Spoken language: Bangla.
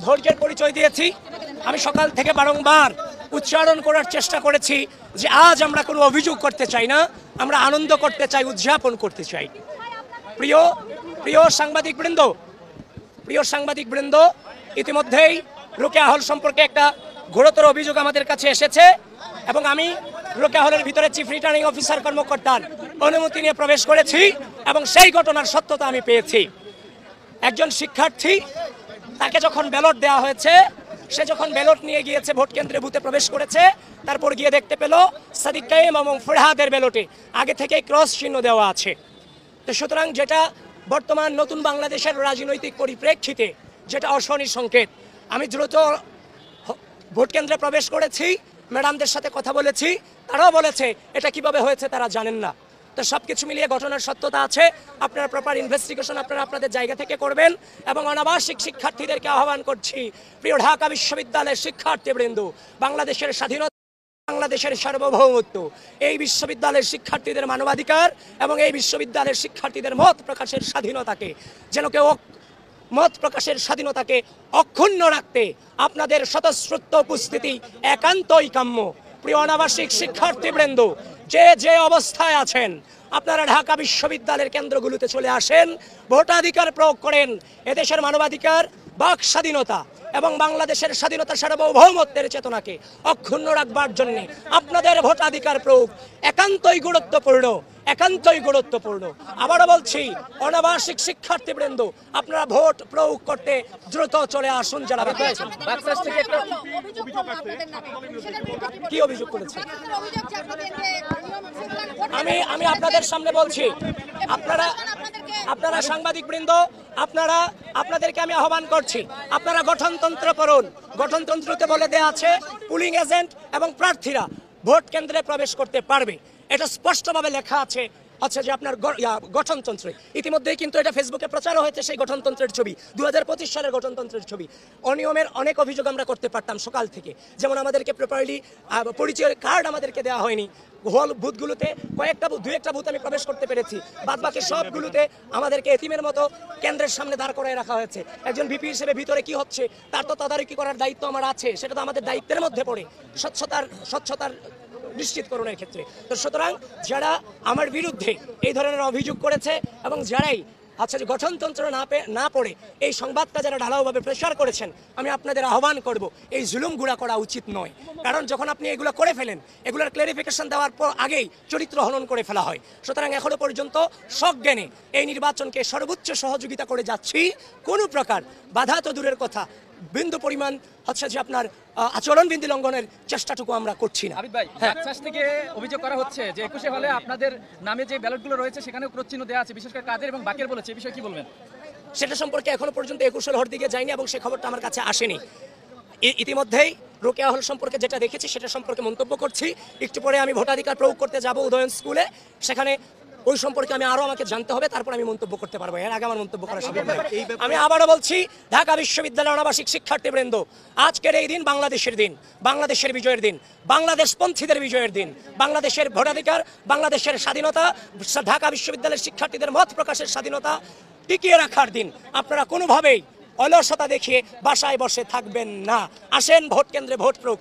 ধৈর্যের পরিচয় দিয়েছি। আমি সকাল থেকে বারংবার উচ্চারণ করার চেষ্টা করেছি যে আজ আমরা কোনো অভিযোগ করতে চাই না, আমরা আনন্দ করতে চাই, উদযাপন করতে চাই। প্রিয় প্রিয় সাংবাদিকবৃন্দ, ইতিমধ্যেই রোকেয়া হল সম্পর্কে একটা ঘোরতর অভিযোগ আমাদের কাছে এসেছে এবং আমি রোকেয়া হলের ভিতরে চিফ রিটার্নিং অফিসার কর্মকর্তার অনুমতি নিয়ে প্রবেশ করেছি এবং সেই ঘটনার সত্যতা আমি পেয়েছি। একজন শিক্ষার্থী, তাকে যখন ব্যালট দেওয়া হয়েছে, সে যখন ব্যালট নিয়ে গিয়েছে ভোট কেন্দ্রে বুথে প্রবেশ করেছে, তারপর গিয়ে দেখতে পেল সাদিক কাইম এবং ফরহাদের ব্যালটে আগে থেকে ক্রস চিহ্ন দেওয়া আছে। তো সুতরাং যেটা বর্তমান নতুন বাংলাদেশের রাজনৈতিক পরিপ্রেক্ষিতে যেটা অশনি সংকেত। আমি দ্রুত ভোট কেন্দ্রে প্রবেশ করেছি, ম্যাডামদের সাথে কথা বলেছি, তারাও বলেছে এটা কিভাবে হয়েছে তারা জানেন না। তো সব কিছু মিলিয়ে ঘটনার সত্যতা আছে। আপনারা প্রপার ইনভেস্টিগেশন আপনারা আপনাদের জায়গা থেকে করবেন এবং অনাবাসিক শিক্ষার্থীদেরকে আহ্বান করছি, প্রিয় ঢাকা বিশ্ববিদ্যালয়ের শিক্ষার্থীবৃন্দ, বাংলাদেশের স্বাধীনতা, বাংলাদেশের সার্বভৌমত্ব, এই বিশ্ববিদ্যালয়ের শিক্ষার্থীদের মানবাধিকার এবং এই বিশ্ববিদ্যালয়ের শিক্ষার্থীদের মত প্রকাশের স্বাধীনতাকে যেন কেউ মত প্রকাশের স্বাধীনতাকে অক্ষুণ্ণ রাখতে আপনাদের স্বতঃস্ফূর্ত উপস্থিতি একান্তই কাম্য। প্রিয় অনাবাসিক শিক্ষার্থীবৃন্দ, যে যে অবস্থায় আছেন আপনারা ঢাকা বিশ্ববিদ্যালয়ের কেন্দ্রগুলোতে চলে আসেন, ভোটাধিকার প্রয়োগ করেন। এদেশের মানবাধিকার, বাক স্বাধীনতা এবং বাংলাদেশের স্বাধীনতা সার্বভৌমত্বের চেতনাকে অক্ষুণ্ণ রাখবার জন্য আপনাদের ভোটাধিকার প্রয়োগ একান্তই গুরুত্বপূর্ণ। আবারও বলছি, অনাবাসিক শিক্ষার্থীবৃন্দ, আপনারা ভোট প্রয়োগ করতে দ্রুত চলে আসুন। যারা কি অভিযোগ করেছে আমি আপনাদের সামনে বলছি, আপনারা সাংবাদিকবৃন্দ, আপনাদেরকে আমি আহ্বান করছি, আপনারা গঠনতন্ত্র পড়ুন। গঠনতন্ত্রতে বলে দেওয়া আছে পুলিং এজেন্ট এবং প্রার্থীরা ভোট কেন্দ্রে প্রবেশ করতে পারবে। এটা স্পষ্টভাবে লেখা আছে যে আপনার গঠনতন্ত্রে। ইতিমধ্যেই কিন্তু এটা ফেসবুকে প্রচারও হয়েছে, সেই গঠনতন্ত্রের ছবি, 2025 সালের গঠনতন্ত্রের ছবি। অনিয়মের অনেক অভিযোগ আমরা করতে পারতাম সকাল থেকে, যেমন আমাদেরকে প্রপারলি পরিচয়ের কার্ড আমাদেরকে দেওয়া হয়নি। হল বুথগুলোতে দু একটা বুথ আমি প্রবেশ করতে পেরেছি, বাদবাকি সবগুলোতে আমাদেরকে এতিমের মতো কেন্দ্রের সামনে দাঁড় করায় রাখা হয়েছে। একজন ভিপি হিসেবে ভিতরে কি হচ্ছে তার তো তদারকি করার দায়িত্ব আমার আছে, সেটা তো আমাদের দায়িত্বের মধ্যে পড়ে, স্বচ্ছতার নিশ্চিতকরণের ক্ষেত্রে। তো সুতরাং যারা আমার বিরুদ্ধে এই ধরনের অভিযোগ করেছে এবং যারাই যে গঠনতন্ত্র না পড়ে এই সংবাদটা যারা ঢালাওভাবে প্রচার করেছেন, আমি আপনাদের আহ্বান করব, এই জুলুমগুলা করা উচিত নয়। কারণ যখন আপনি এগুলো করে ফেলেন, এগুলোর ক্লারিফিকেশন দেওয়ার পর আগেই চরিত্র হনন করে ফেলা হয়। সুতরাং এখনো পর্যন্ত সজ্ঞানে এই নির্বাচনকে সর্বোচ্চ সহযোগিতা করে যাচ্ছি। কোনো প্রকার বাধা তো দূরের কথা, বিন্দু পরিমাণ যে আপনার আচরণবিধি লঙ্ঘনের চেষ্টাটুকু আমরা করছি না। আবিদ ভাই, বাকশাল থেকে অভিযোগ করা হচ্ছে যে 21 হলে আপনাদের নামে যে ব্যালটগুলো রয়েছে সেখানেও ক্রস চিহ্ন দেওয়া আছে, বিশেষ করে কাদের এবং বাকের বলেছে, এই বিষয়ে কি বলবেন? সেটা সম্পর্কে এখনো পর্যন্ত 21 হল দিকে যায়নি এবং সে খবরটা আমার কাছে আসেনি। ইতিমধ্যেই রোকেয়া হল সম্পর্কে যেটা দেখেছি সেটা সম্পর্কে মন্তব্য করছি। একটু পরে আমি ভোটাধিকার প্রয়োগ করতে যাব উদয়ন স্কুলে, সেখানে ওই সম্পর্কে আমাকে জানতে হবে, তারপর আমি মন্তব্য করতে পারবো। এর আগে আমার মন্তব্য করা সম্ভব নয়। আমি আবারও বলছি, ঢাকা বিশ্ববিদ্যালয়ের অনাবাসিক শিক্ষার্থীবৃন্দ, আজকের এই দিন বাংলাদেশের দিন, বাংলাদেশের বিজয়ের দিন, বাংলাদেশপন্থীদের বিজয়ের দিন, বাংলাদেশের ভোটাধিকার, বাংলাদেশের স্বাধীনতা, ঢাকা বিশ্ববিদ্যালয়ের শিক্ষার্থীদের মত প্রকাশের স্বাধীনতা টিকিয়ে রাখার দিন। আপনারা কোনোভাবেই অলসতা দেখিয়ে বাসায় বসে থাকবেন না। আসেন ভোট কেন্দ্রে ভোট প্রয়োগ।